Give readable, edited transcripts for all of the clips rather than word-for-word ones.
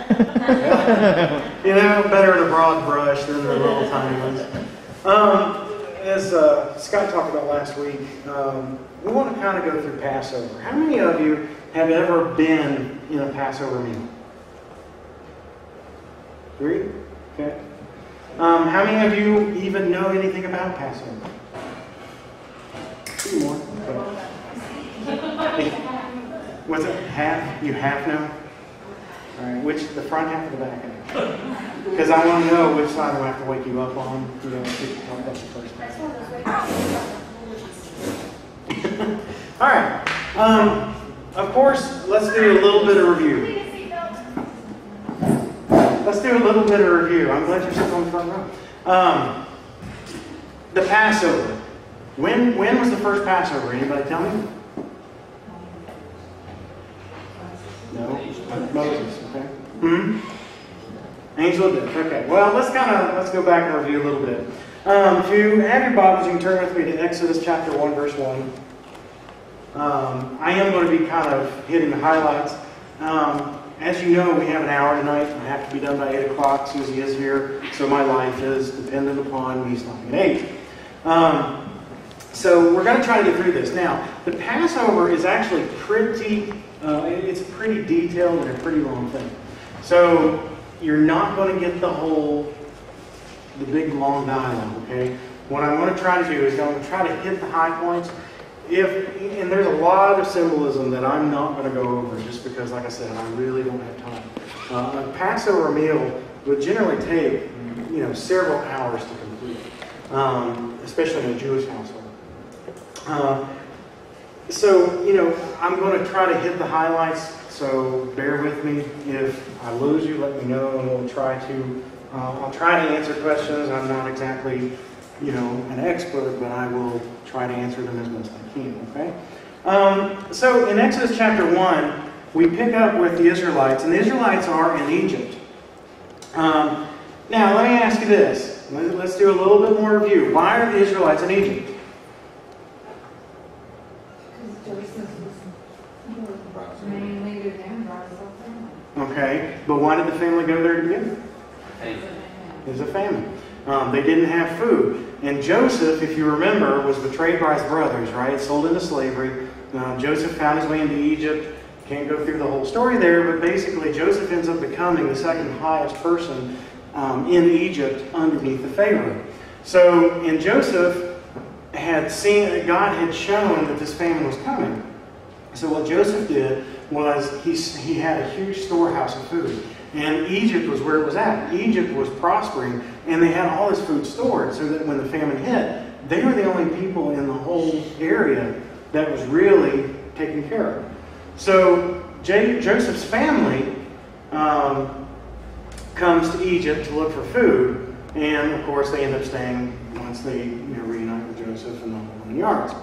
You know, better in a broad brush than the little tiny ones. As Scott talked about last week, we want to kind of go through Passover. How many of you have ever been in a Passover meal? 3? Okay. How many of you even know anything about Passover? 2 more. Okay. What's it? Half? You half know? All right. Which, the front half or the back half? Because I want to know which side I have to wake you up on. You know, that's the first one. All right. Of course, let's do a little bit of review. Let's do a little bit of review. I'm glad you're sitting on the front row. The Passover. When was the first Passover? Anybody tell me? No? Moses, okay. Angel of death. Okay. Well, let's go back and review a little bit. If you have your Bibles, you can turn with me to Exodus chapter 1, verse 1. I am going to be kind of hitting the highlights. As you know, we have an hour tonight. I have to be done by 8 o'clock. Susie is here, so my life is dependent upon me stopping at 8. So we're going to try to get through this. Now, the Passover is actually it's pretty detailed and a pretty long thing. So you're not going to get the big long dialogue, okay? What I'm going to try to do is I'm going to try to hit the high points. And there's a lot of symbolism that I'm not going to go over just because, like I said, I really don't have time. A Passover meal would generally take, several hours to complete, especially in a Jewish household. I'm going to try to hit the highlights, so bear with me. If I lose you, let me know, and I'll try to answer questions. I'm not exactly, an expert, but I will try to answer them as best I can, okay? So in Exodus chapter 1, we pick up with the Israelites, and the Israelites are in Egypt. Now, let me ask you this. Let's do a little bit more review. Why are the Israelites in Egypt? Okay, but why did the family go there to begin with? It was a famine. They didn't have food. And Joseph, if you remember, was betrayed by his brothers, right? Sold into slavery. Joseph found his way into Egypt. Can't go through the whole story there, but basically Joseph ends up becoming the second highest person in Egypt underneath the Pharaoh. So, and Joseph had seen that God had shown that this famine was coming. So what Joseph did was he had a huge storehouse of food. And Egypt was where it was at. Egypt was prospering, and they had all this food stored so that when the famine hit, they were the only people in the whole area that was really taken care of. So Joseph's family comes to Egypt to look for food, and of course they end up staying once they reunite with Joseph and the whole 9 yards.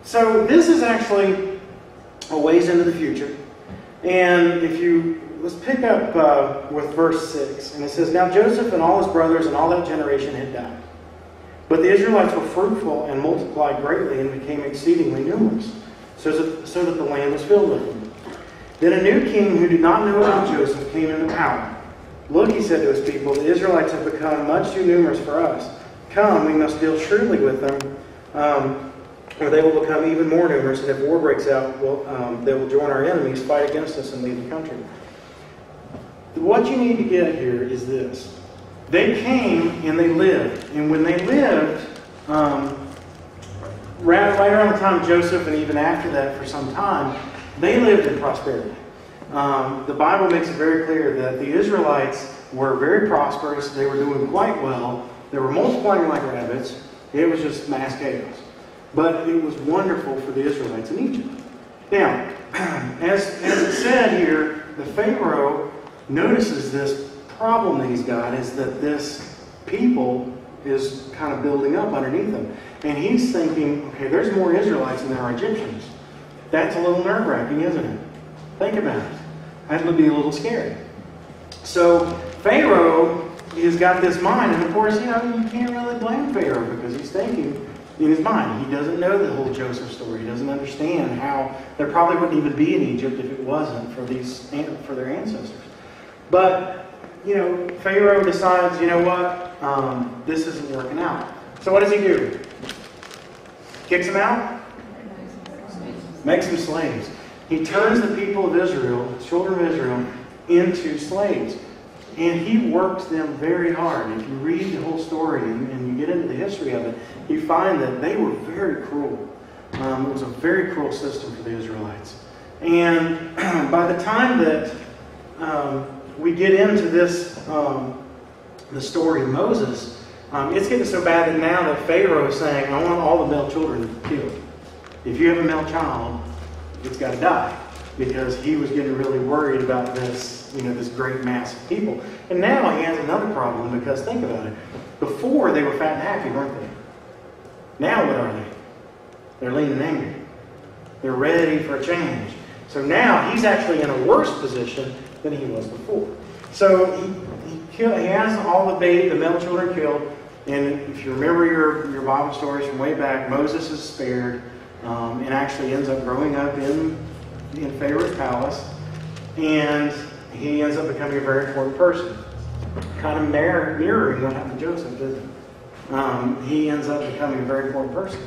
So this is actually a ways into the future. And let's pick up with verse 6. And it says, "Now Joseph and all his brothers and all that generation had died. But the Israelites were fruitful and multiplied greatly and became exceedingly numerous, so that the land was filled with them. Then a new king who did not know about Joseph came into power. 'Look,' he said to his people, 'the Israelites have become much too numerous for us. Come, we must deal shrewdly with them, or they will become even more numerous, and if war breaks out, they will join our enemies, fight against us, and leave the country.'" What you need to get here is this. They came and they lived. And when they lived, right around the time of Joseph and even after that for some time, they lived in prosperity. The Bible makes it very clear that the Israelites were very prosperous. They were doing quite well. They were multiplying like rabbits. It was just mass chaos. But it was wonderful for the Israelites in Egypt. Now, as it said here, the Pharaoh notices this problem that he's got is that this people is kind of building up underneath him. And he's thinking, okay, there's more Israelites than there are Egyptians. That's a little nerve-wracking, isn't it? Think about it. That would be a little scary. So Pharaoh has got this mind, and of course, you can't really blame Pharaoh because he's thinking in his mind. He doesn't know the whole Joseph story. He doesn't understand how there probably wouldn't even be in Egypt if it wasn't for their ancestors. But, Pharaoh decides, you know what, this isn't working out. So what does he do? Kicks them out? Makes them slaves. He turns the people of Israel, the children of Israel, into slaves. And he works them very hard. If you read the whole story and you get into the history of it, you find that they were very cruel. It was a very cruel system for the Israelites. And by the time that we get into this, the story of Moses, it's getting so bad that now that Pharaoh is saying, I want all the male children killed. If you have a male child, it's got to die. Because he was getting really worried about this, this great mass of people. And now he has another problem, because think about it. Before, they were fat and happy, weren't they? Now what are they? They're lean and angry. They're ready for a change. So now he's actually in a worse position than he was before. So he has all the male children killed. And if you remember your Bible stories from way back, Moses is spared and actually ends up growing up in Pharaoh's palace. And he ends up becoming a very important person. Kind of mirroring what happened to Joseph, doesn't it? He ends up becoming a very important person.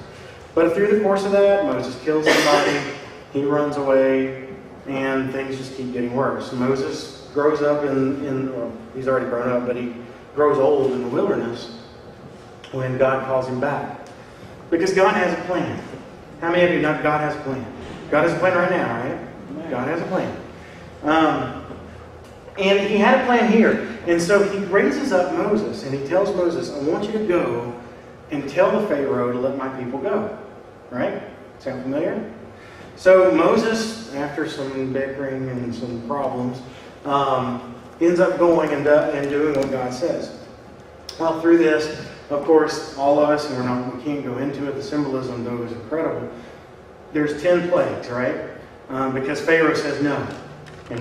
But through the course of that, Moses kills somebody, he runs away, and things just keep getting worse. Moses grows up well, he's already grown up, but he grows old in the wilderness when God calls him back. Because God has a plan. How many of you know God has a plan? God has a plan right now, right? God has a plan. And he had a plan here. And so he raises up Moses, and he tells Moses, I want you to go and tell the Pharaoh to let my people go. Right? Sound familiar? So Moses, after some bickering and some problems, ends up going and doing what God says. Well, through this, of course, all of us, and we can't go into it, the symbolism, though, is incredible. There's 10 plagues, right? Because Pharaoh says no. And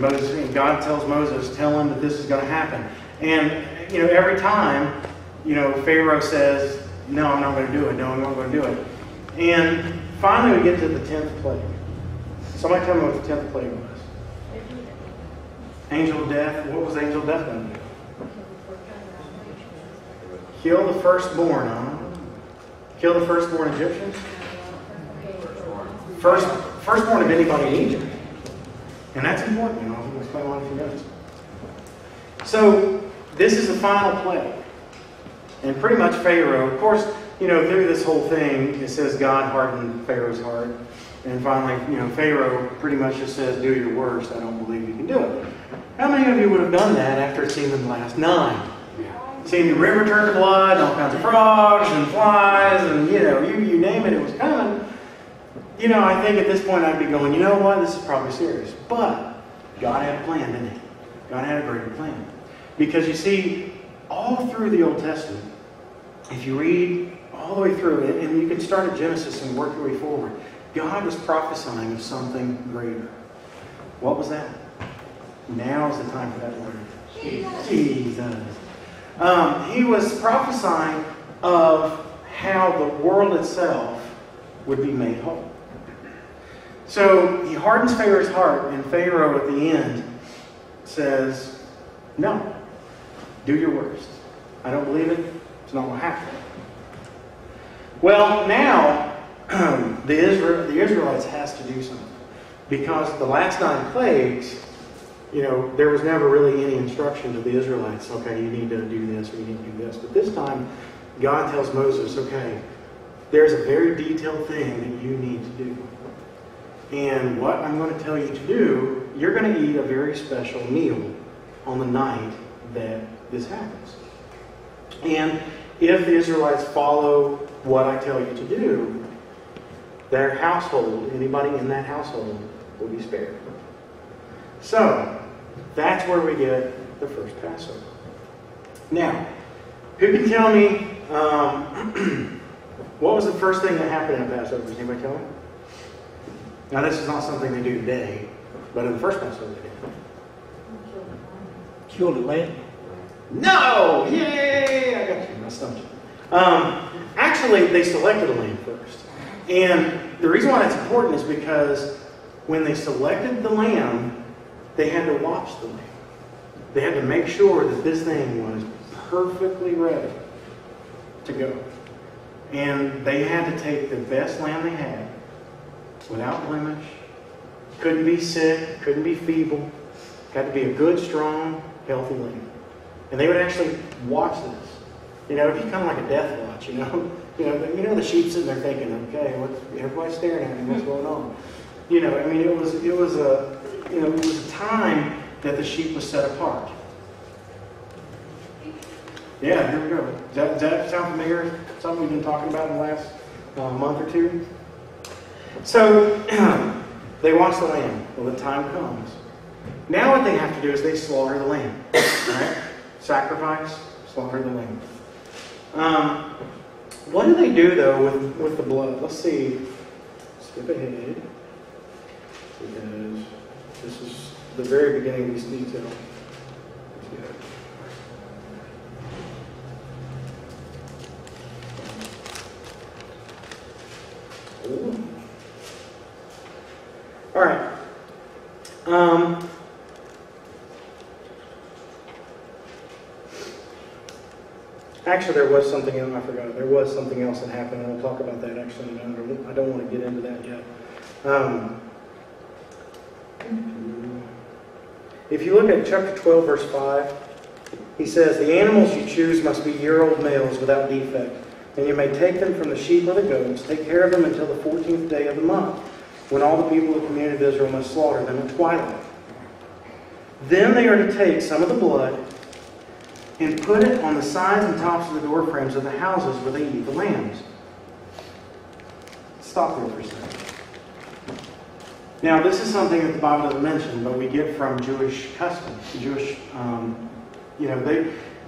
God tells Moses, tell him that this is going to happen. And, every time, Pharaoh says, no, I'm not going to do it. No, I'm not going to do it. And finally we get to the 10th plague. Somebody tell me what the 10th plague was. Angel of death. What was the angel of death going to do? Kill the firstborn, huh? Kill the firstborn Egyptians? Firstborn of anybody in Egypt. And that's important, I'm going to explain why if you notice. So, this is the final plague. And pretty much Pharaoh, of course, through this whole thing, it says God hardened Pharaoh's heart. And finally, Pharaoh pretty much just says, do your worst. I don't believe you can do it. How many of you would have done that after seeing the last 9? Seeing the river turn to blood, all kinds of frogs and flies, and you name it, it was coming. I think at this point I'd be going, you know what, this is probably serious. But God had a plan, didn't he? God had a greater plan. Because you see, all through the Old Testament, if you read all the way through it, and you can start at Genesis and work your way forward, God was prophesying of something greater. What was that? Now is the time for that word. Jesus. He was prophesying of how the world itself would be made whole. So he hardens Pharaoh's heart, and Pharaoh at the end says, no, do your worst. I don't believe it. It's not what happened. Well, now the Israelites has to do something. Because the last 9 plagues, there was never really any instruction to the Israelites. Okay, you need to do this or you need to do this. But this time, God tells Moses, okay, there's a very detailed thing that you need to do. And what I'm going to tell you to do, you're going to eat a very special meal on the night that this happens. And if the Israelites follow what I tell you to do, their household, anybody in that household, will be spared. So, that's where we get the first Passover. Now, who can tell me what was the first thing that happened in a Passover? Does anybody tell me? Now, this is not something they do today, but in the first Passover they did. Killed a lamb? No! Yay! I got you. I stumped you. Actually, they selected a lamb first. And the reason why that's important is because when they selected the lamb, they had to watch the lamb. They had to make sure that this thing was perfectly ready to go. And they had to take the best lamb they had, without blemish. Couldn't be sick, couldn't be feeble. Got to be a good, strong, healthy lamb. And they would actually watch this. You know, it'd be kind of like a death watch, you know. The sheep sitting there thinking, okay, everybody's staring at me, what's going on? You know, I mean, it was a time that the sheep was set apart. Yeah, here we go. Does that sound familiar? Something we've been talking about in the last month or two? So, they watch the lamb. Well, the time comes. Now what they have to do is they slaughter the lamb. Right? Sacrifice, slaughter the lamb. What do they do, though, with the blood? Let's see. Skip ahead. Because this is the very beginning of this detail. All right. Actually, there was something else. I forgot. There was something else that happened, and we'll talk about that. Actually, I don't want to get into that yet. If you look at chapter 12, verse 5, he says, "The animals you choose must be year-old males without defect, and you may take them from the sheep or the goats. Take care of them until the 14th day of the month, when all the people of the community of Israel must slaughter them at twilight. Then they are to take some of the blood and put it on the sides and tops of the door frames of the houses where they eat the lambs." Stop there for a second. Now, this is something that the Bible doesn't mention, but we get from Jewish custom.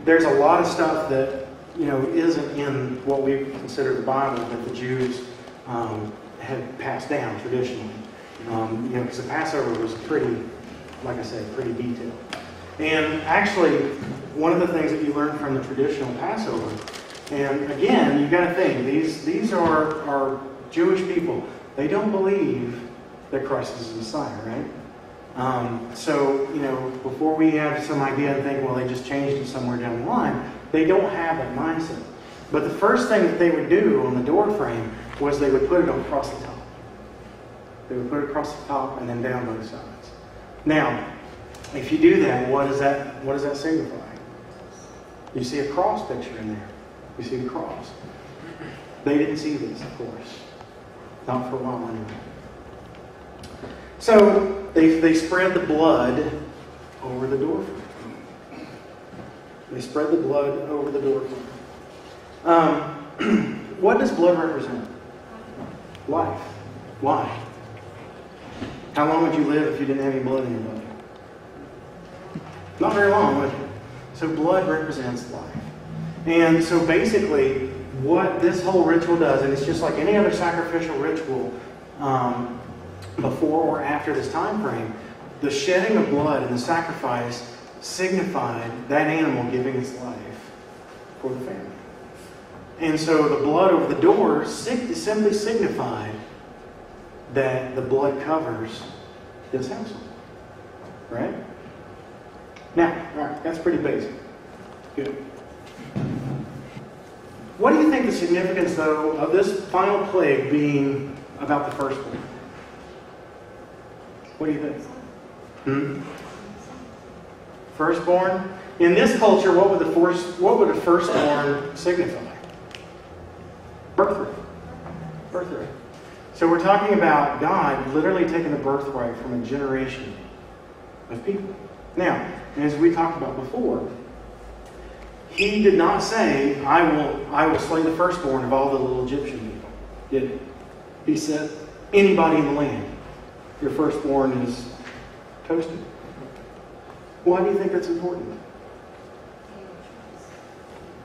There's a lot of stuff that isn't in what we consider the Bible that the Jews had passed down traditionally. Because the Passover was pretty, like I said, pretty detailed. And actually, one of the things that you learn from the traditional Passover, and again, you've got to think, these are Jewish people. They don't believe that Christ is the Messiah, right? Before we have some idea and think, well, they just changed it somewhere down the line, they don't have that mindset. But the first thing that they would do on the door frame was they would put it across the top. They would put it across the top and then down both sides. Now, if you do that, what does that signify? You see a cross picture in there. You see the cross. They didn't see this, of course. Not for a while anyway. So they spread the blood over the door frame. They spread the blood over the door frame. What does blood represent? Life. Why? How long would you live if you didn't have any blood in your body? Not very long, would you? So blood represents life. And so basically, what this whole ritual does, and it's just like any other sacrificial ritual before or after this time frame, the shedding of blood and the sacrifice signified that animal giving its life for the family. And so the blood over the door simply signified that the blood covers this household. Right? Now, all right, that's pretty basic. Good. What do you think the significance, though, of this final plague being about the firstborn? What do you think? Firstborn? In this culture, what would a firstborn signify? Birthright. Birthright. So we're talking about God literally taking the birthright from a generation of people. Now, as we talked about before, He did not say, I will slay the firstborn of all the little Egyptian people, did He? He said, anybody in the land, your firstborn is toasted. Why do you think that's important?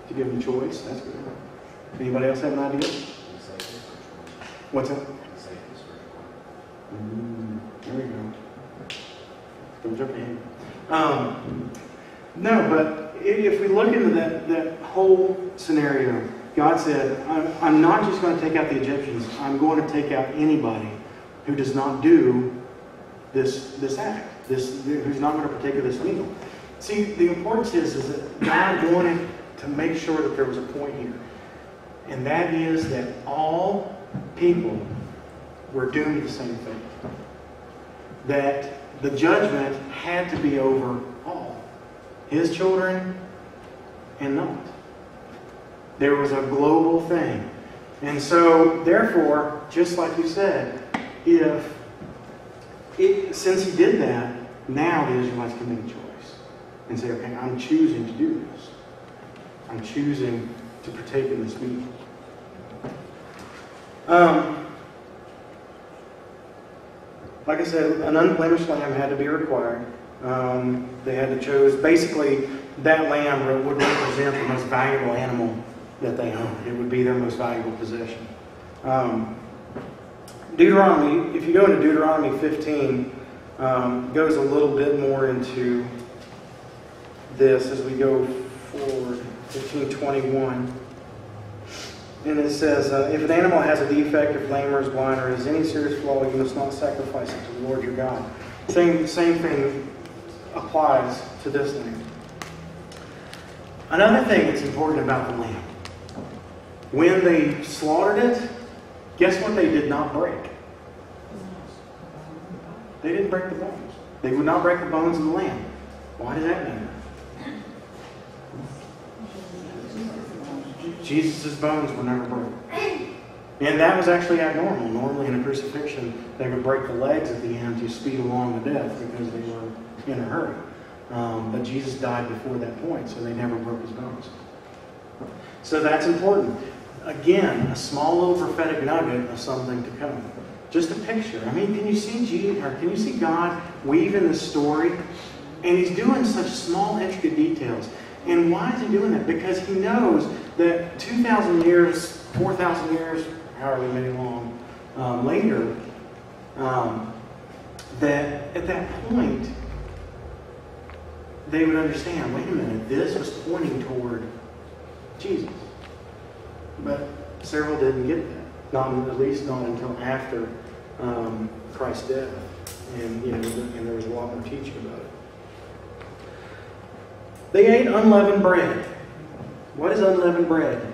To give them choice. That's good. Anybody else have an idea? What's that? There we go. Don't jump ahead. No, but if we look into that whole scenario, God said, I'm not just going to take out the Egyptians. I'm going to take out anybody who does not do this act, who's not going to partake of this meal. See, the importance is that God wanted to make sure that there was a point here. And that is that all people were doomed to the same fate. That the judgment had to be over all. His children and not. There was a global thing. And so, therefore, just like you said, since he did that, now the Israelites can make a choice. And say, okay, I'm choosing to do this. I'm choosing to partake in this meal. Like I said, an unblemished lamb had to be required. They had to choose. Basically, that lamb would represent the most valuable animal that they owned. It would be their most valuable possession. Deuteronomy, if you go into Deuteronomy 15, goes a little bit more into this as we go forward. 15:21. And it says, if an animal has a defect, if lame or is blind or has any serious flaw, you must not sacrifice it to the Lord your God. Same thing applies to this lamb. Another thing that's important about the lamb. When they slaughtered it, guess what they did not break? They didn't break the bones. They would not break the bones of the lamb. Why does that matter? Jesus' bones were never broken. And that was actually abnormal. Normally in a crucifixion, they would break the legs at the end to speed along the death because they were in a hurry. But Jesus died before that point, so they never broke his bones. So that's important. Again, a small little prophetic nugget of something to come. Just a picture. I mean, can you see God weave in the story? And he's doing such small, intricate details. And why is he doing that? Because he knows that 2,000 years, 4,000 years, however many long later, that at that point, they would understand, wait a minute, this was pointing toward Jesus. But several didn't get that. At least not until after Christ's death. And there was a lot more teaching about it. They ate unleavened bread. What is unleavened bread?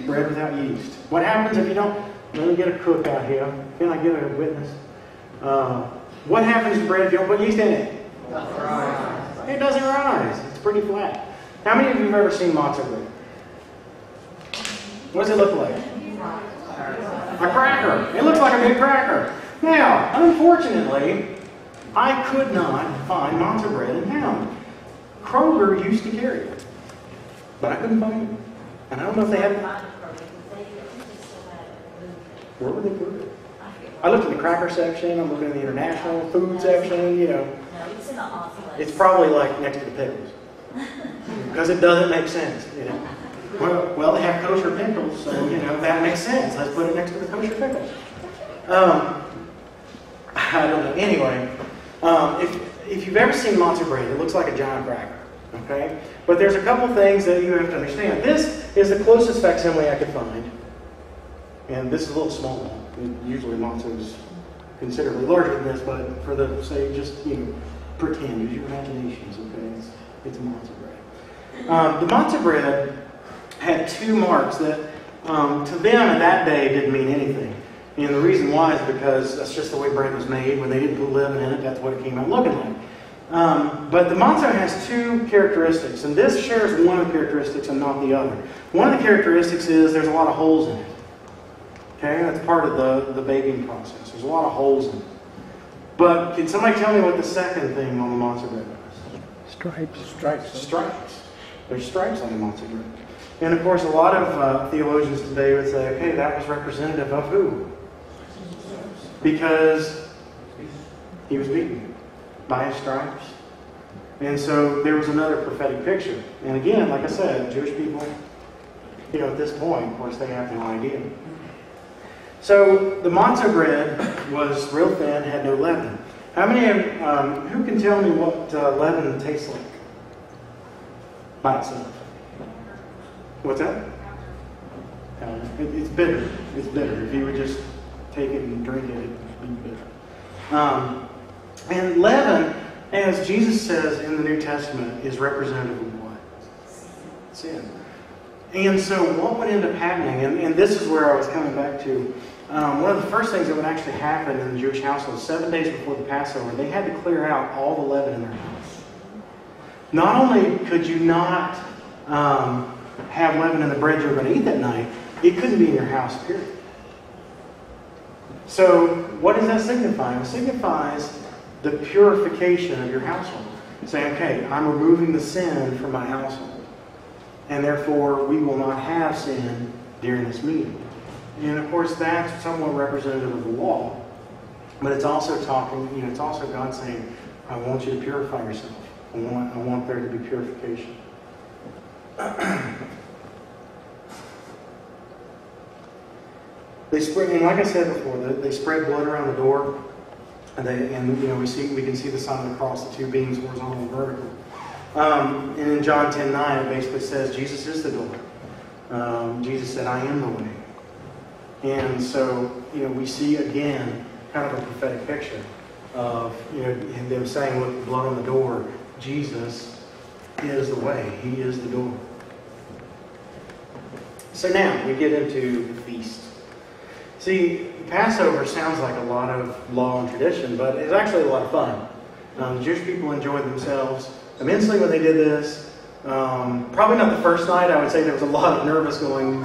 Bread without yeast. What happens if you don't? Let me get a cook out here. Can I get a witness? What happens to bread if you don't put yeast in it? It doesn't rise. It's pretty flat. How many of you have ever seen matzo bread? What does it look like? A cracker. It looks like a big cracker. Now, unfortunately, I could not find matzo bread in town. Kroger used to carry it, but I couldn't find it. And I don't know if they had it. Where would they put it? I looked in the cracker section. I'm looking in the international food section. It's probably like next to the pickles because it doesn't make sense. Well, they have kosher pickles, so that makes sense. Let's put it next to the kosher pickles. I don't know. Anyway, if you've ever seen matzo bread, it looks like a giant cracker. Okay, but there's a couple things that you have to understand. This is the closest facsimile I could find, and this is a little small. Usually matzo is considerably larger than this, but for the sake, just pretend, use your imaginations. Okay, it's matzo bread. The matzo bread had two marks that, to them at that day, didn't mean anything. And the reason why is because that's just the way bread was made. When they didn't put leaven in it, that's what it came out looking like. But the matzo has two characteristics, and this shares one of the characteristics and not the other. One of the characteristics is there's a lot of holes in it. Okay, that's part of the baking process. There's a lot of holes in it. But can somebody tell me what the second thing on the matzo bread is? Stripes. There's stripes on the matzo bread. And of course, a lot of theologians today would say, okay, that was representative of who? Because he was beaten by his stripes. And so there was another prophetic picture. And again, like I said, Jewish people, at this point, of course, they have no idea. So the matzo bread was real thin, had no leaven. How many of who can tell me what leaven tastes like by itself? What's that? It's bitter. It's bitter. If you would just take it and drink it, it'd be bitter. And leaven as Jesus says in the New Testament, is representative of what? Sin. And so what would end up happening, and this is where I was coming back to, one of the first things that would actually happen in the Jewish household, 7 days before the Passover, they had to clear out all the leaven in their house. Not only could you not have leaven in the bread you were going to eat that night, it couldn't be in your house, period. So what does that signify? It signifies the purification of your household. Saying, okay, I'm removing the sin from my household. And therefore, we will not have sin during this meal. And of course, that's somewhat representative of the law. But it's also talking, it's also God saying, I want you to purify yourself. I want there to be purification. They spread, and like I said before, they spread blood around the door, and we can see the sign of the cross, the two beams, horizontal and vertical. And in John 10:9, it basically says Jesus is the door. Jesus said, "I am the way." And so, we see again kind of a prophetic picture of them saying, "Look, the blood on the door. Jesus is the way. He is the door." So now we get into the feast. See, Passover sounds like a lot of law and tradition, but it's actually a lot of fun. The Jewish people enjoyed themselves immensely when they did this. Probably not the first night. I would say there was a lot of nervous going,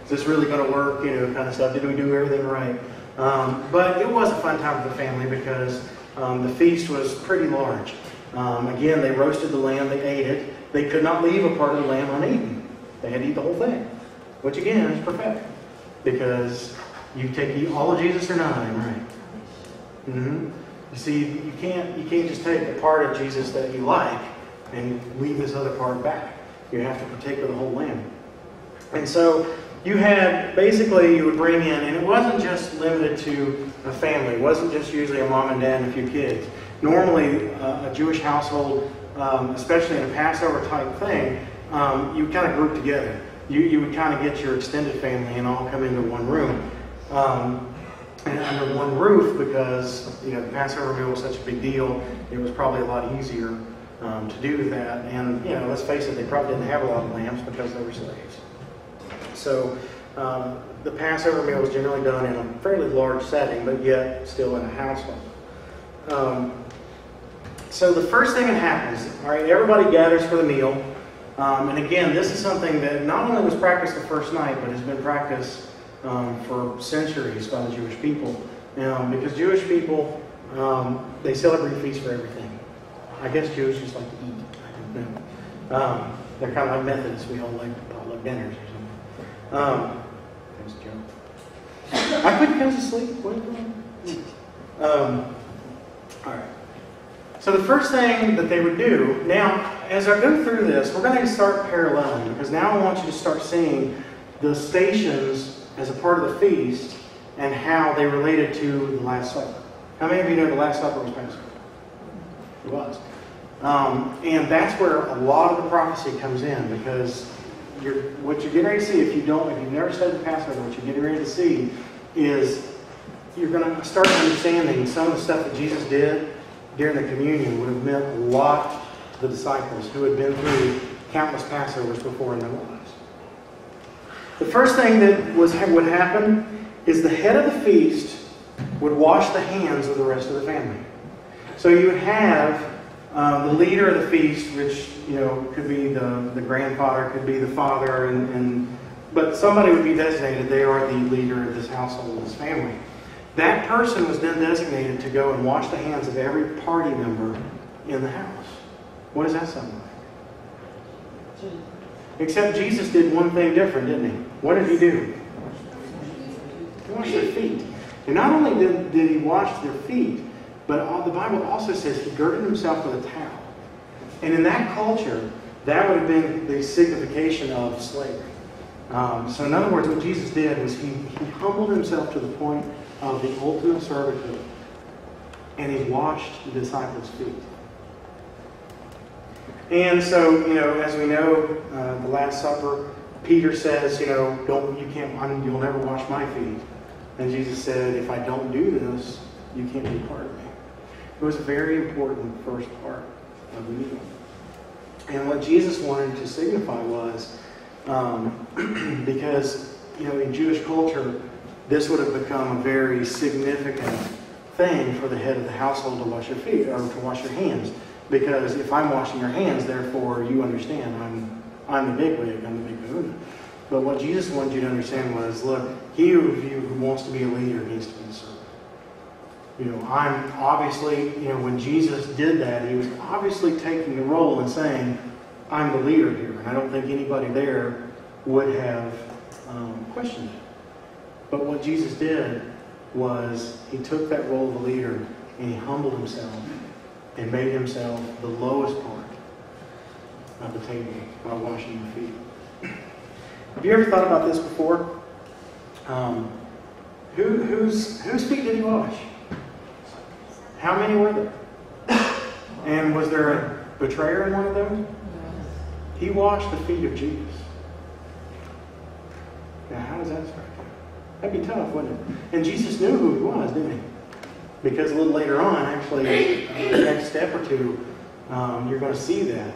is this really going to work, kind of stuff. Did we do everything right? But it was a fun time for the family because the feast was pretty large. Again, they roasted the lamb, they ate it. They could not leave a part of the lamb uneaten. They had to eat the whole thing, which again is prophetic. Because you take all of Jesus or none, right? Mm-hmm. You see, you can't just take the part of Jesus that you like and leave this other part back. You have to partake of the whole lamb. And so you would bring in, and it wasn't just limited to a family. It wasn't just usually a mom and dad and a few kids. Normally, a Jewish household, especially in a Passover type thing, you kind of group together. You would kind of get your extended family and all come into one room. And under one roof because the Passover meal was such a big deal. It was probably a lot easier to do that. And let's face it, they probably didn't have a lot of lambs because they were slaves. So the Passover meal was generally done in a fairly large setting, but yet still in a household. So the first thing that happens, all right, everybody gathers for the meal. And again, this is something that not only was practiced the first night, but has been practiced for centuries by the Jewish people. Because Jewish people, they celebrate feasts for everything. I guess Jews just like to eat. I don't know. They're kind of like Methodists. We all like potluck dinners or something. That's a joke. I couldn't go to sleep. What are you doing? All right. So the first thing that they would do, now, as I go through this, we're going to start paralleling, because now I want you to start seeing the stations as a part of the feast and how they related to the Last Supper. How many of you know the Last Supper was Passover? It was. And that's where a lot of the prophecy comes in, because what you're getting ready to see, if you've never studied the Passover, what you're getting ready to see is you're going to start understanding some of the stuff that Jesus did during the communion would have meant a lot to the disciples who had been through countless Passovers before in their lives. The first thing that would happen is the head of the feast would wash the hands of the rest of the family. So you would have the leader of the feast, which could be the grandfather, could be the father, but somebody would be designated. They are the leader of this household, this family. That person was then designated to go and wash the hands of every party member in the house. What does that sound like? Except Jesus did one thing different, didn't he? What did he do? He washed their feet. And not only did he wash their feet, but the Bible also says he girded himself with a towel. And in that culture, that would have been the signification of slavery. So in other words, what Jesus did was he humbled himself to the point of the ultimate servitude, and he washed the disciples' feet. And so, as we know, the Last Supper, Peter says, you'll never wash my feet. And Jesus said, if I don't do this, you can't be part of me. It was a very important first part of the meal. And what Jesus wanted to signify was, because, in Jewish culture, this would have become a very significant thing for the head of the household to wash your feet, or to wash your hands. Because if I'm washing your hands, therefore you understand I'm the bigwig, I'm the big kahuna. But what Jesus wanted you to understand was, look, he of you who wants to be a leader needs to be a servant. I'm obviously, when Jesus did that, he was obviously taking the role and saying, I'm the leader here. And I don't think anybody there would have questioned it. But what Jesus did was he took that role of a leader and he humbled himself and made himself the lowest part of the table by washing your feet. Have you ever thought about this before? Whose feet did he wash? How many were there? And was there a betrayer in one of them? He washed the feet of Judas. Now, how does that strike you? That'd be tough, wouldn't it? And Jesus knew who he was, didn't he? Because a little later on, actually, the next step or two, you're going to see that.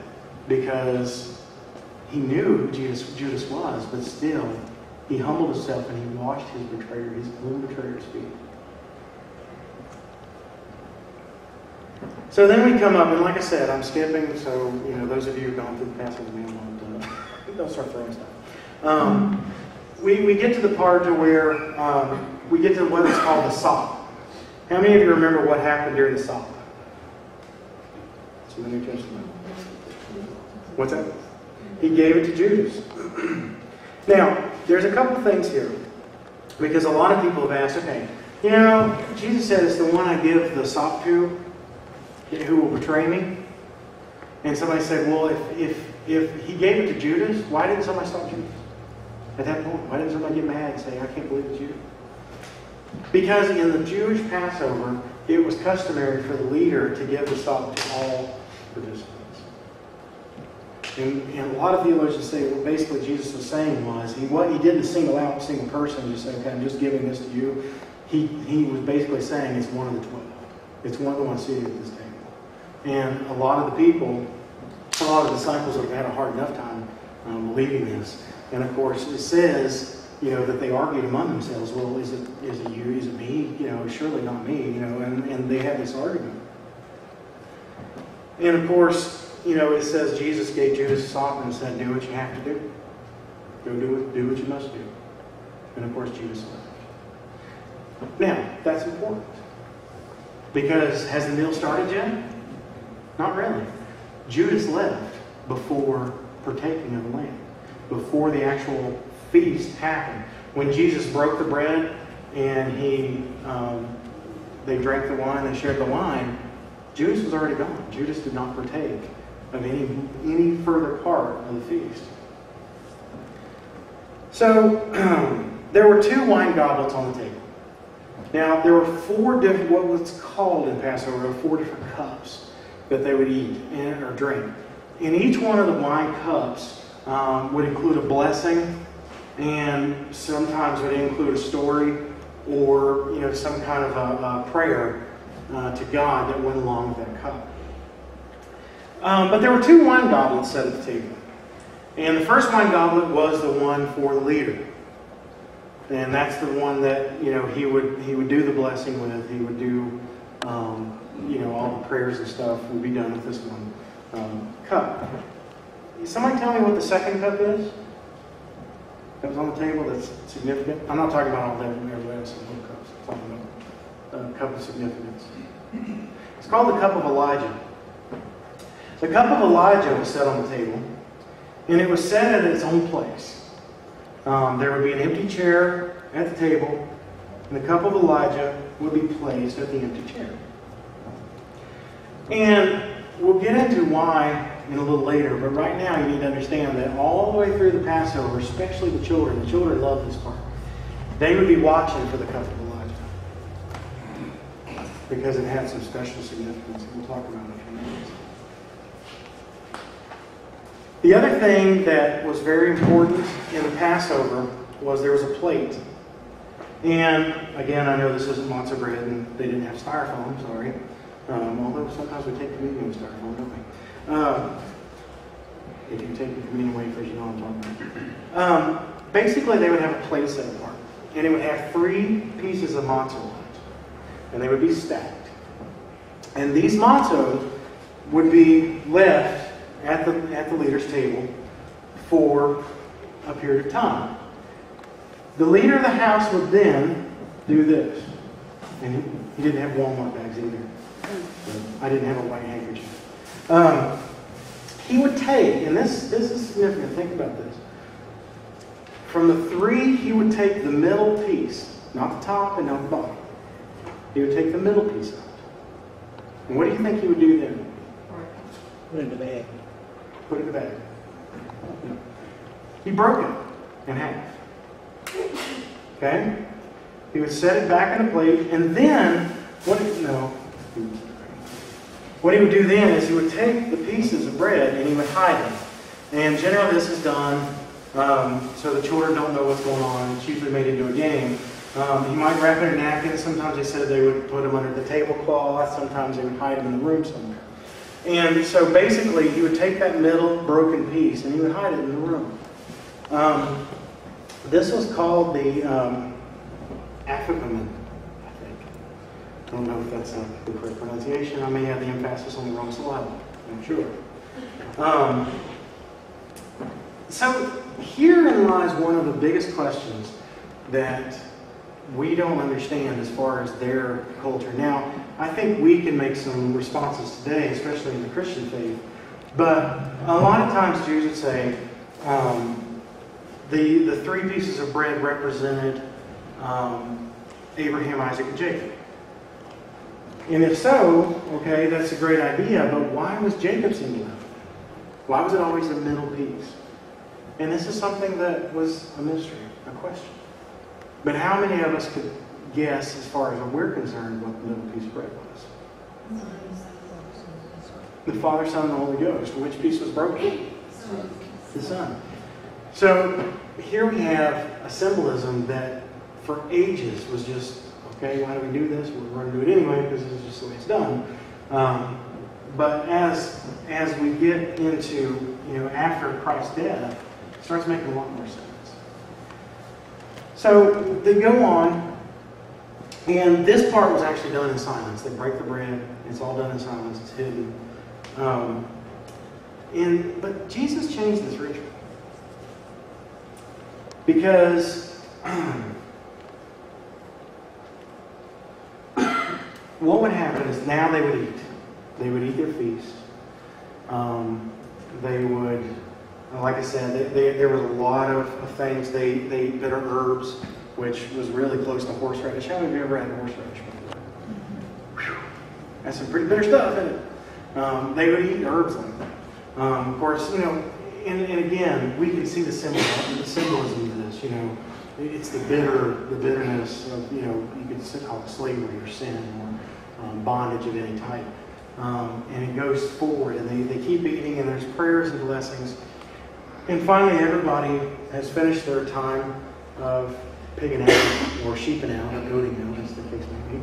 Because he knew who Judas was, but still, he humbled himself and he washed his own betrayer's feet. So then we come up, and like I said, I'm skipping, so those of you who've gone through the Passover meal don't start throwing stuff. We get to the part to where we get to what is called the sop. How many of you remember what happened during the sop? It's in the New Testament. What's that? He gave it to Judas. Now, there's a couple things here. Because a lot of people have asked, okay, Jesus said it's the one I give the sop to who will betray me. And somebody said, well, if he gave it to Judas, why didn't somebody stop Judas? At that point, why didn't somebody get mad and say, I can't believe it's you? Because in the Jewish Passover, it was customary for the leader to give the sop to all participants. And a lot of theologians say what basically Jesus was saying was, he didn't single out a single person and just say, okay, I'm just giving this to you. He was basically saying it's one of the 12. It's one of the ones seated at this table. And a lot of the people, a lot of the disciples have had a hard enough time believing this. And of course, it says, that they argued among themselves. Well, is it you? Is it me? Surely not me. And they had this argument. And of course, it says Jesus gave Judas a sop and said, do what you have to do. Go do what you must do. And of course, Judas left. Now, that's important. Because has the meal started yet? Not really. Judas left before partaking of the lamb. Before the actual feast happened. When Jesus broke the bread and they drank the wine, they shared the wine, Judas was already gone. Judas did not partake of any further part of the feast. So, there were 2 wine goblets on the table. Now, there were 4 different, what was called in Passover, 4 different cups that they would eat or drink. And each one of the wine cups would include a blessing, and sometimes would include a story or some kind of a prayer to God that went along with that cup. But there were 2 wine goblets set at the table. And the first wine goblet was the one for the leader. And that's the one that, he would do the blessing with. He would do, all the prayers and stuff would be done with this one cup. Somebody tell me what the second cup is? That was on the table that's significant. I'm not talking about all that everybody else's little cups. I'm talking about a cup of significance. It's called the cup of Elijah. The cup of Elijah was set on the table, and it was set at its own place. There would be an empty chair at the table, and the cup of Elijah would be placed at the empty chair. And we'll get into why in a little later, but right now you need to understand that all the way through the Passover, especially the children love this part. They would be watching for the cup of Elijah because it had some special significance that we'll talk about in a few minutes. The other thing that was very important in the Passover was there was a plate. And again, I know this isn't matzo bread and they didn't have styrofoam, sorry. Although sometimes we take communion and start going, don't we? If you take the communion wafers, you know what I'm talking about. Basically, they would have a plate set apart. And it would have 3 pieces of matzah on it. And they would be stacked. And these matzahs would be left at the leader's table for a period of time. The leader of the house would then do this. And he didn't have Walmart bags either. So I didn't have a white handkerchief. He would take, and this is significant, think about this. From the 3, he would take the middle piece, not the top and not the bottom. He would take the middle piece out. And what do you think he would do then? Put it in the bag. Put it in the bag. No. He broke it in half. Okay? He would set it back in a plate, and then, what he would do then is he would take the pieces of bread and he would hide them. And generally this is done so the children don't know what's going on. It's usually made into a game. He might wrap it in a napkin. Sometimes they said they would put them under the tablecloth. Sometimes they would hide them in the room somewhere. And so basically he would take that middle broken piece and he would hide it in the room. This was called the afikomen, I think. I don't know if that's the correct pronunciation. I may have the emphasis on the wrong syllable. I'm sure. So herein lies one of the biggest questions that we don't understand as far as their culture. Now, I think we can make some responses today, especially in the Christian faith. But a lot of times Jews would say the 3 pieces of bread represented Abraham, Isaac, and Jacob. And if so, okay, that's a great idea, but why was Jacob singular? Why was it always the middle piece? And this is something that was a mystery, a question. But how many of us could guess, as far as we're concerned, what the middle piece of bread was? The Father, Son, and the Holy Ghost. Which piece was broken? The Son. So here we have a symbolism that for ages was just, okay, why do we do this? We're going to do it anyway because this is just the way it's done. But as we get into, after Christ's death, it starts making a lot more sense. So they go on, and this part was actually done in silence. They break the bread. It's all done in silence. It's hidden. But Jesus changed this ritual. Because what would happen is now they would eat. They would eat their feast. They would, like I said, there was a lot of things. They ate bitter herbs, which was really close to horseradish. How many of you ever had horseradish before? Whew. That's some pretty bitter stuff, isn't it? They would eat herbs like that. Of course, and again, we can see the symbolism of this. It's the bitterness of, you could call it slavery or sin or bondage of any type. And it goes forward, and they keep eating, and there's prayers and blessings. And finally, everybody has finished their time of pigging out, or sheeping out, or goating out, as the case may be.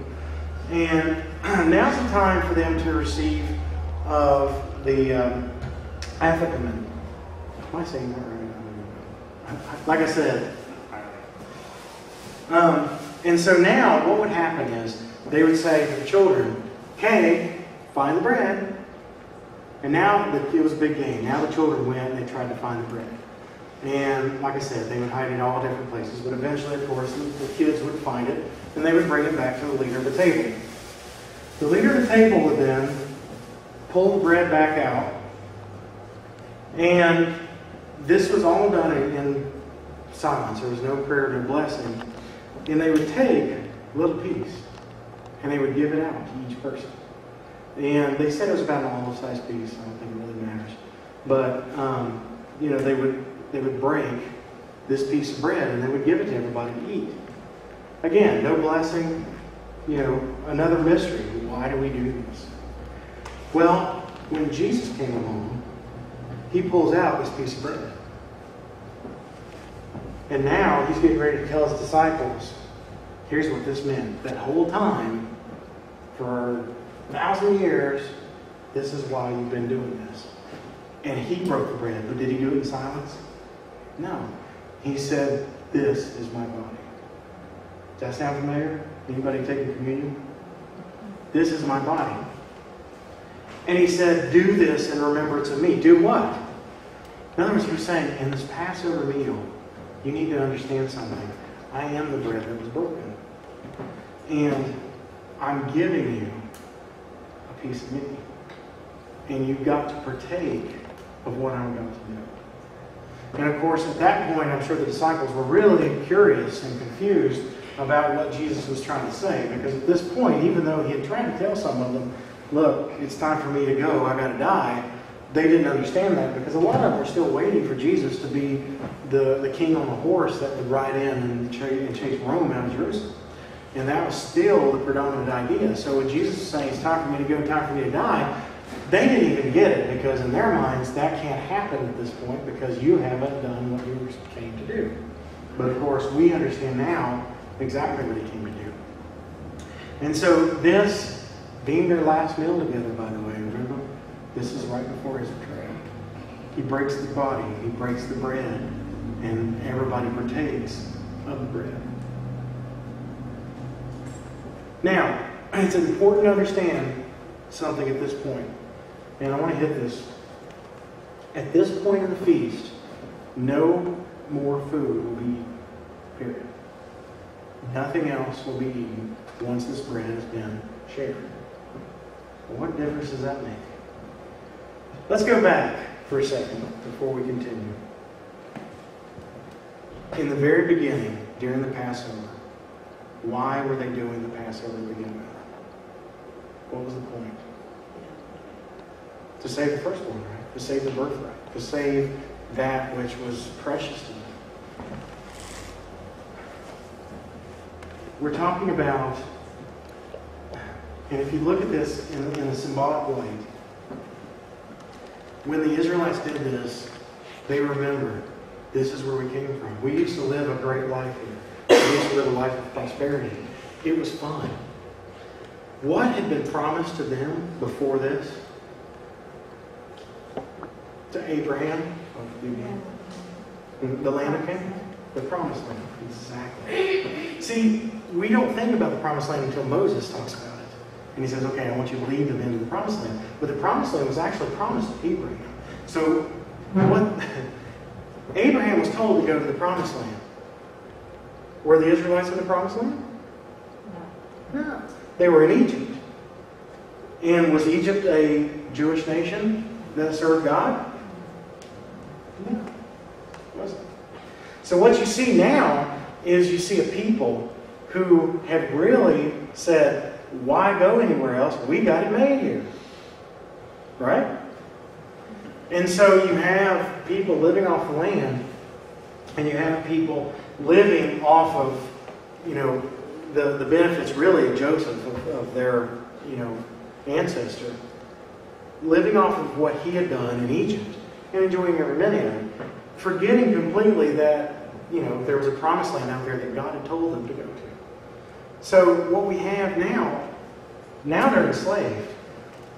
And now's the time for them to receive of the afikomen. Am I saying that right? Like I said. And so now, what would happen is, they would say to the children, okay, find the bread. And now, it was a big game. Now the children went and they tried to find the bread. And like I said, they would hide it all different places. But eventually, of course, the kids would find it, and they would bring it back to the leader of the table. The leader of the table would then pull the bread back out. And this was all done in silence. There was no prayer, no blessing. And they would take a little piece, and they would give it out to each person. And they said it was about an olive-sized piece. I don't think it really matters. But, they would break this piece of bread, and they would give it to everybody to eat. Again, no blessing, another mystery. Why do we do this? Well, when Jesus came along, he pulls out this piece of bread. And now he's getting ready to tell his disciples, here's what this meant. That whole time, for 1,000 years, this is why you've been doing this. And he broke the bread, but did he do it in silence? No. He said, this is my body. Does that sound familiar? Anybody taking communion? This is my body. And he said, do this in remembrance of me. Do what? In other words, he was saying, in this Passover meal, you need to understand something. I am the bread that was broken. And I'm giving you a piece of me. And you've got to partake of what I'm about to do. And of course, at that point, I'm sure the disciples were really curious and confused about what Jesus was trying to say. Because at this point, even though he had tried to tell some of them, look, it's time for me to go, I got to die, they didn't understand that because a lot of them were still waiting for Jesus to be the king on the horse that would ride in and chase Rome out of Jerusalem. And that was still the predominant idea. So when Jesus was saying, it's time for me to go, time for me to die, they didn't even get it because in their minds that can't happen at this point because you haven't done what you came to do. But of course we understand now exactly what he came to do. And so this being their last meal together, by the way, remember? This is right before his betrayal. He breaks the body, he breaks the bread, and everybody partakes of the bread. Now, it's important to understand something at this point. And I want to hit this. At this point in the feast, no more food will be eaten. Period. Nothing else will be eaten once this bread has been shared. Well, what difference does that make? Let's go back for a second before we continue. In the very beginning, during the Passover, why were they doing the Passover to begin with? What was the point? To save the firstborn, right? To save the birthright. To save that which was precious to them. We're talking about, and if you look at this in a symbolic way, when the Israelites did this, they remembered, this is where we came from. We used to live a great life here. We used to live a life of prosperity. It was fun. What had been promised to them before this? To Abraham, the land of Canaan, the promised land. Exactly. See, we don't think about the promised land until Moses talks about it. And he says, okay, I want you to lead them into the promised land. But the promised land was actually promised to Abraham. So, what Abraham was told to go to the promised land. Were the Israelites in the promised land? No. They were in Egypt. And was Egypt a Jewish nation that served God? No. It wasn't. So what you see now is you see a people who have really said, why go anywhere else? We got it made here. Right? And so you have people living off the land, and you have people living off of, the benefits really of Joseph, of their, ancestor, living off of what he had done in Egypt and enjoying every minute of it, forgetting completely that, there was a promised land out there that God had told them to go to. So what we have now they're enslaved.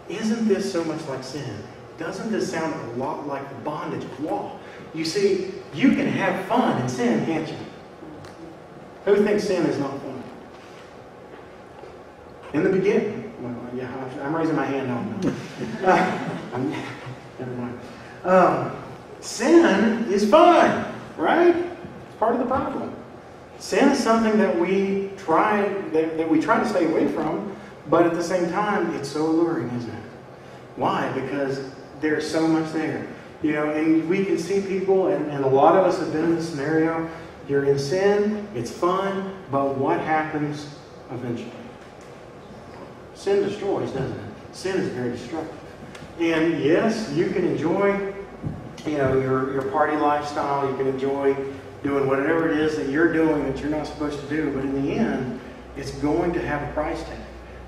Isn't this so much like sin? Doesn't this sound a lot like the bondage of law? You see, you can have fun in sin, can't you? Who thinks sin is not fun? In the beginning. Well, yeah, I'm raising my hand on never mind. Sin is fun, right? It's part of the problem. Sin is something that we try to stay away from, but at the same time, it's so alluring, isn't it? Why? Because there's so much there. And we can see people, and a lot of us have been in this scenario. You're in sin, it's fun, but what happens eventually? Sin destroys, doesn't it? Sin is very destructive. And yes, you can enjoy, your party lifestyle. You can enjoy doing whatever it is that you're doing that you're not supposed to do. But in the end, it's going to have a price tag.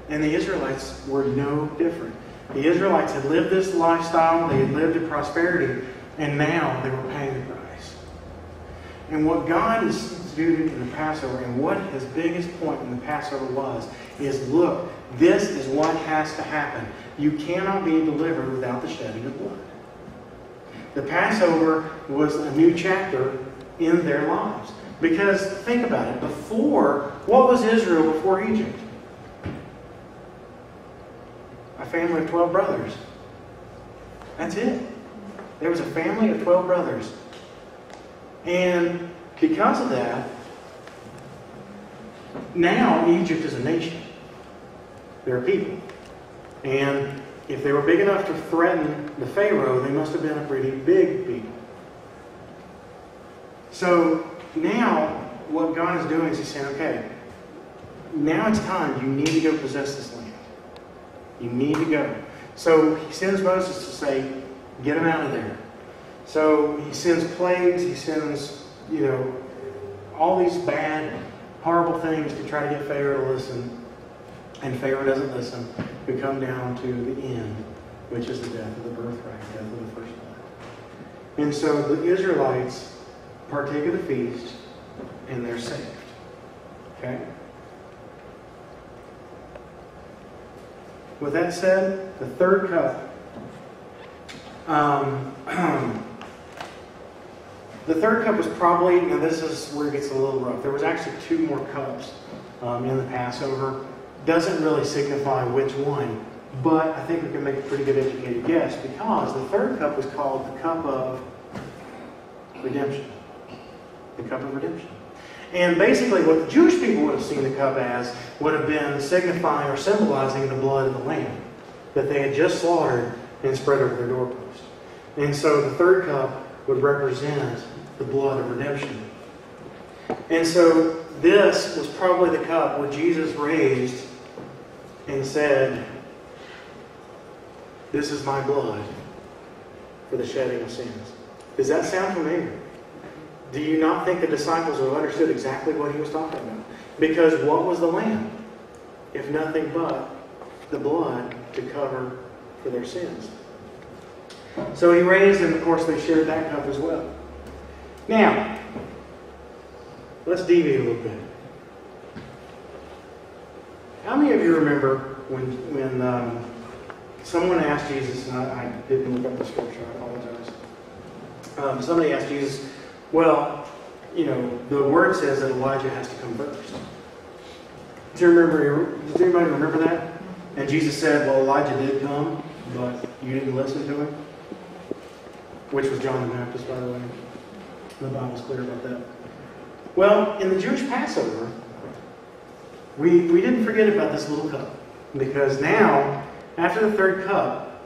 And the Israelites were no different. The Israelites had lived this lifestyle. They had lived in prosperity. And now they were paying the price. And what God is doing in the Passover, and what his biggest point in the Passover was, is, look, this is what has to happen. You cannot be delivered without the shedding of blood. The Passover was a new chapter in their lives. Because, think about it, what was Israel before Egypt? A family of 12 brothers. That's it. There was a family of 12 brothers. And because of that, now Egypt is a nation. They're a people. And if they were big enough to threaten the Pharaoh, they must have been a pretty big people. So now what God is doing is He's saying, okay, now it's time. You need to go possess this land. You need to go. So He sends Moses to say, get them out of there. So He sends plagues. He sends, all these bad, horrible things to try to get Pharaoh to listen. And Pharaoh doesn't listen. We come down to the end, which is the death of the birthright, death of the firstborn. And so the Israelites partake of the feast, and they're saved. Okay? With that said, the third cup. The third cup was probably, now this is where it gets a little rough. There was actually 2 more cups in the Passover. Doesn't really signify which one, but I think we can make a pretty good educated guess, because the third cup was called the cup of redemption. The cup of redemption. And basically what the Jewish people would have seen the cup as would have been signifying or symbolizing the blood of the lamb that they had just slaughtered and spread over their doorpost. And so the third cup would represent the blood of redemption. And so this was probably the cup where Jesus raised and said, this is my blood for the shedding of sins. Does that sound familiar? Do you not think the disciples would have understood exactly what He was talking about? Because what was the lamb? If nothing but the blood to cover for their sins. So He raised, and of course they shared that cup as well. Now, let's deviate a little bit. How many of you remember when someone asked Jesus, and I didn't look up the scripture, I apologize. Somebody asked Jesus, well, the word says that Elijah has to come first. Does anybody remember that? And Jesus said, well, Elijah did come, but you didn't listen to him. Which was John the Baptist, by the way. The Bible's clear about that. Well, in the Jewish Passover, we didn't forget about this little cup. Because now, after the third cup,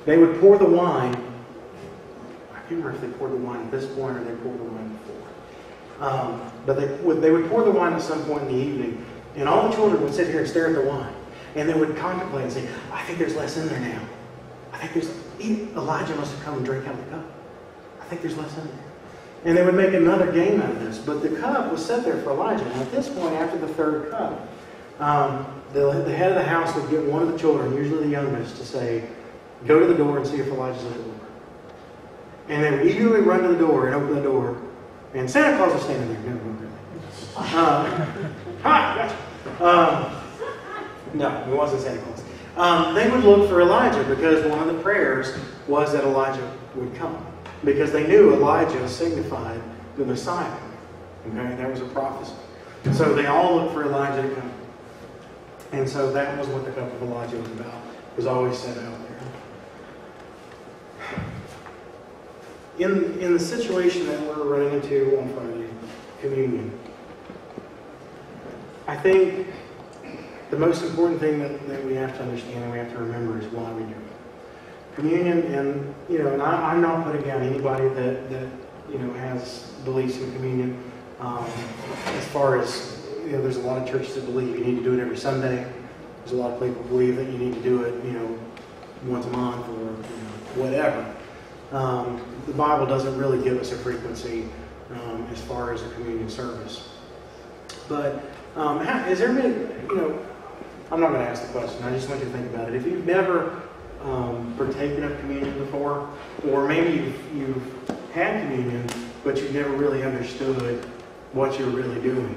they would pour the wine. I can't remember if they poured the wine at this point or they poured the wine before. But they would pour the wine at some point in the evening. And all the children would sit here and stare at the wine. And they would contemplate and say, I think there's less in there now. Elijah must have come and drank out of the cup. I think there's less in there. And they would make another game out of this. But the cup was set there for Elijah. And at this point, after the third cup, the head of the house would get one of the children, usually the youngest, to say, go to the door and see if Elijah's at the door. And they would eagerly run to the door and open the door. And Santa Claus was standing there. No, it wasn't Santa Claus. They would look for Elijah because one of the prayers was that Elijah would come. Because they knew Elijah signified the Messiah. Okay, that was a prophecy. So they all looked for Elijah to come. And so that was what the cup of Elijah was about. It was always set out there. In the situation that we're running into on Friday, communion, I think the most important thing that we have to understand and we have to remember is why we do it. Communion, and I'm not putting down anybody that has beliefs in communion. As far as there's a lot of churches that believe you need to do it every Sunday. There's a lot of people who believe that you need to do it, once a month or whatever. The Bible doesn't really give us a frequency as far as a communion service. But has there been, I'm not going to ask the question. I just want you to think about it. If you've never partaken of communion before, or maybe you've had communion, but you've never really understood what you're really doing.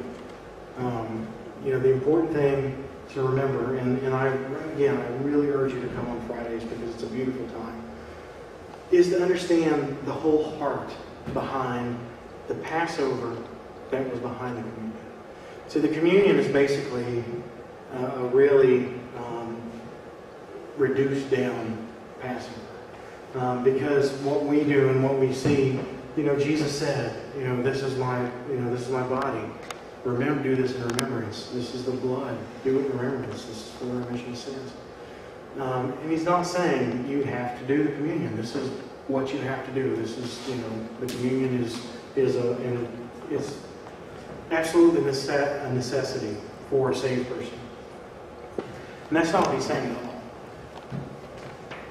The important thing to remember, and I really urge you to come on Fridays because it's a beautiful time, is to understand the whole heart behind the Passover that was behind the communion. So the communion is basically a really reduced down Passover. Because what we do and what we see, Jesus said, this is my body. Remember, do this in remembrance. This is the blood. Do it in remembrance. This is for the remission of sins. And he's not saying you have to do the communion. This is what you have to do. This is, the communion is absolutely a necessity for a saved person. And that's not what he's saying at all.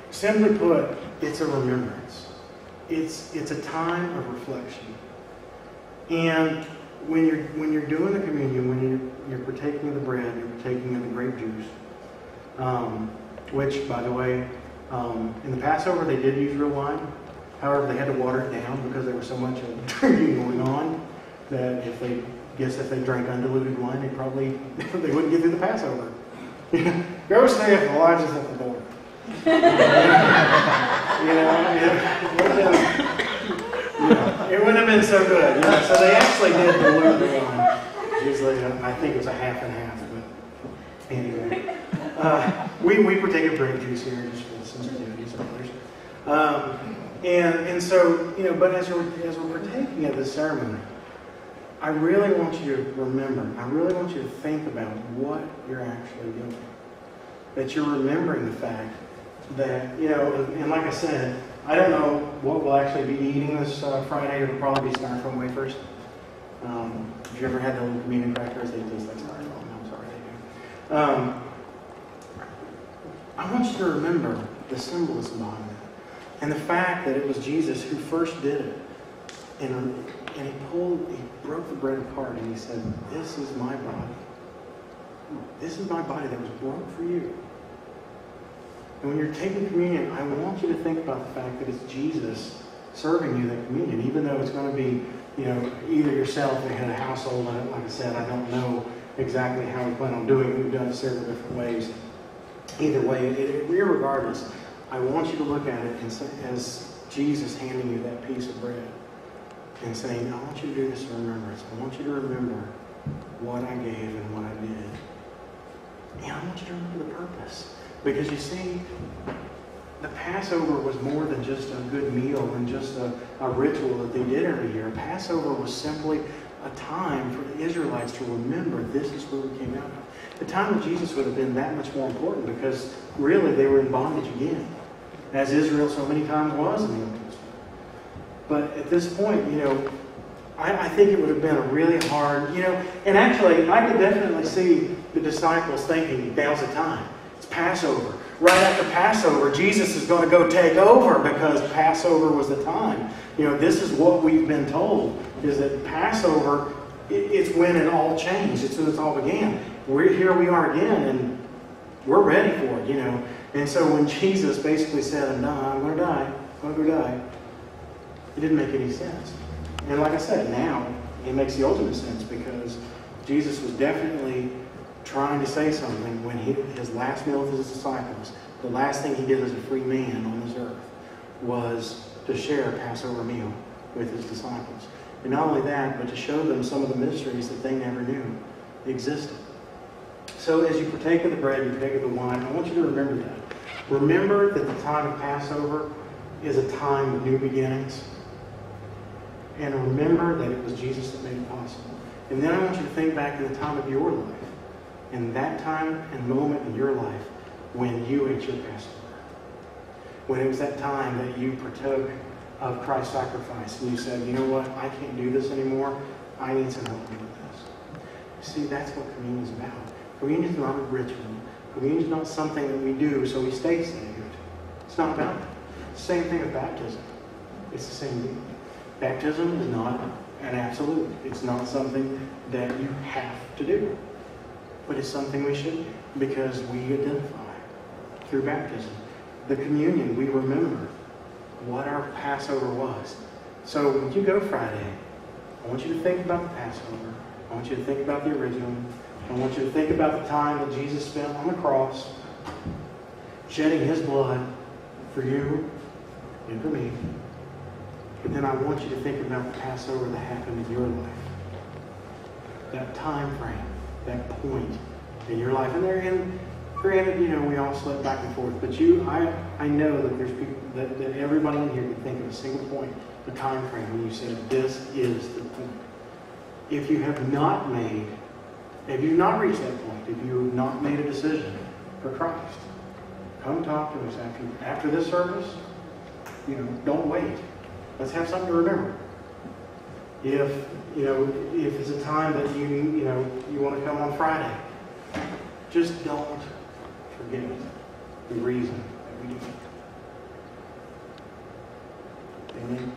Simply put, it's a remembrance. It's a time of reflection. And when you're doing the communion, when you're partaking of the bread, you're partaking of the grape juice, which, by the way, in the Passover they did use real wine. However, they had to water it down because there was so much drinking going on that if they drank undiluted wine, they wouldn't get through the Passover. Go stay if Elijah's at the door. It wouldn't have been so good. So they actually did dilute the wine. Usually, I think it was a half and half. But anyway, we partake of grape juice here just for the sensitivities of others. And so, but as we're partaking of this ceremony, I really want you to remember, I really want you to think about what you're actually doing. That you're remembering the fact that, and like I said, I don't know what we'll actually be eating this Friday. It'll probably be styrofoam wafers. If you ever had the little communion crackers, they taste like styrofoam. I'm sorry, they do. I want you to remember the symbolism behind that. And the fact that it was Jesus who first did it. And he broke the bread apart and he said, this is my body. This is my body that was broken for you. And when you're taking communion, I want you to think about the fact that it's Jesus serving you that communion, even though it's going to be, either yourself or in a household. Like I said, I don't know exactly how we plan on doing it. We've done it several different ways. Either way, regardless, I want you to look at it as Jesus handing you that piece of bread and saying, I want you to do this in remembrance. I want you to remember what I gave and what I did. And I want you to remember the purpose. Because you see, the Passover was more than just a good meal and just a ritual that they did every year. Passover was simply a time for the Israelites to remember this is where we came out of. The time of Jesus would have been that much more important because really they were in bondage again, as Israel so many times was in the Old Testament. But at this point, I think it would have been a really hard, and actually I could definitely see the disciples thinking, now's the time. It's Passover. Right after Passover, Jesus is going to go take over because Passover was the time. This is what we've been told, is that Passover, it's when it all changed. It's when it all began. Here we are again, and we're ready for it, And so when Jesus basically said, no, I'm going to die, I'm going to go die, it didn't make any sense. And like I said, now it makes the ultimate sense because Jesus was definitely trying to say something when his last meal with his disciples, the last thing he did as a free man on this earth was to share a Passover meal with his disciples. And not only that, but to show them some of the mysteries that they never knew existed. So as you partake of the bread, you partake of the wine, I want you to remember that. Remember that the time of Passover is a time of new beginnings. And remember that it was Jesus that made it possible. And then I want you to think back to the time of your life. And that time and moment in your life when you ate your Passover. When it was that time that you partook of Christ's sacrifice. And you said, you know what, I can't do this anymore. I need some help with this. See, that's what communion is about. Communion is not a ritual. Communion is not something that we do so we stay saved. It's not about that. Same thing with baptism. It's the same thing. Baptism is not an absolute. It's not something that you have to do. But it's something we should do because we identify through baptism. The communion, we remember what our Passover was. So when you go Friday, I want you to think about the Passover. I want you to think about the original. I I want you to think about the time that Jesus spent on the cross, shedding His blood for you and for me. But then I want you to think about the Passover that happened in your life. That time frame, that point in your life. And granted, we all slip back and forth. But I know that there's people, that everybody in here can think of a single point, a time frame when you said, this is the point. If you have not reached that point, if you have not made a decision for Christ, come talk to us after this service. Don't wait. Let's have something to remember. If it's a time that you want to come on Friday, just don't forget the reason that we do it. Amen.